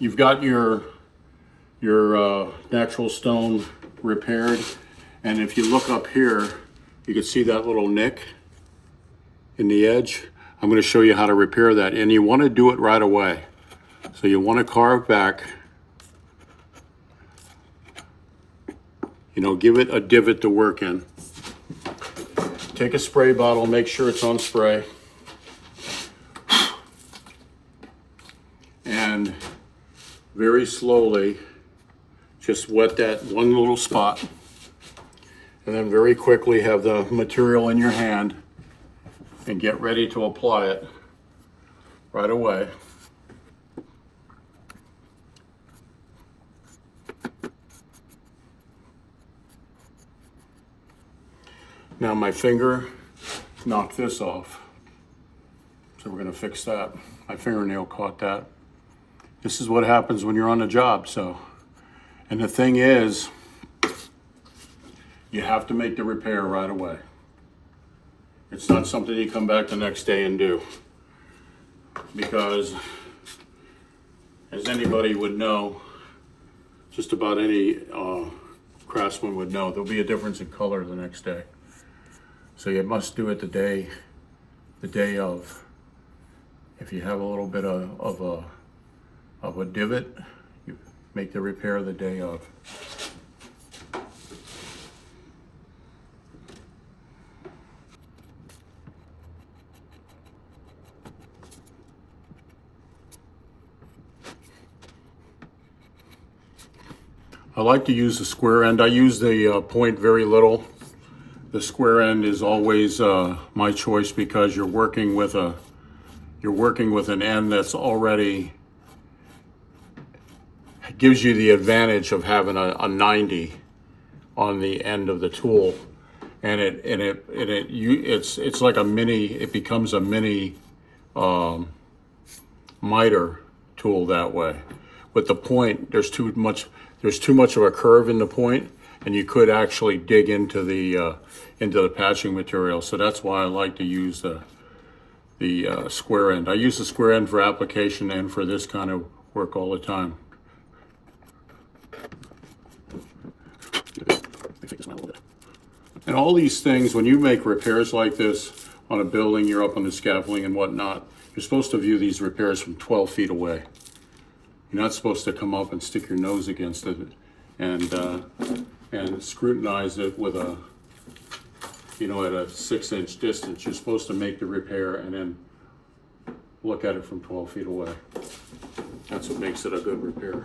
you've got your natural stone repaired, and if you look up here, you can see that little nick in the edge. I'm going to show you how to repair that, and you want to do it right away. So you want to carve back, you know, give it a divot to work in. Take a spray bottle, make sure it's on spray, and very slowly just wet that one little spot, and then very quickly have the material in your hand and get ready to apply it right away. Now my finger knocked this off, so we're going to fix that. My fingernail caught that. This is what happens when you're on the job. So, and the thing is, you have to make the repair right away. It's not something you come back the next day and do, because as anybody would know, just about any craftsman would know, there'll be a difference in color the next day. So you must do it the day of. If you have a little bit of a divot, you make the repair the day of. I like to use the square end. I use the point very little. The square end is always my choice, because you're working with an end that's already, it gives you the advantage of having a 90 on the end of the tool, and it's like a mini. It becomes a mini miter tool that way. With the point, there's too much of a curve in the point, and you could actually dig into the patching material. So that's why I like to use the square end. I use the square end for application and for this kind of work all the time. And all these things, when you make repairs like this on a building, you're up on the scaffolding and whatnot, you're supposed to view these repairs from 12 feet away. You're not supposed to come up and stick your nose against it and scrutinize it with a, you know, at a 6-inch distance. You're supposed to make the repair and then look at it from 12 feet away. That's what makes it a good repair.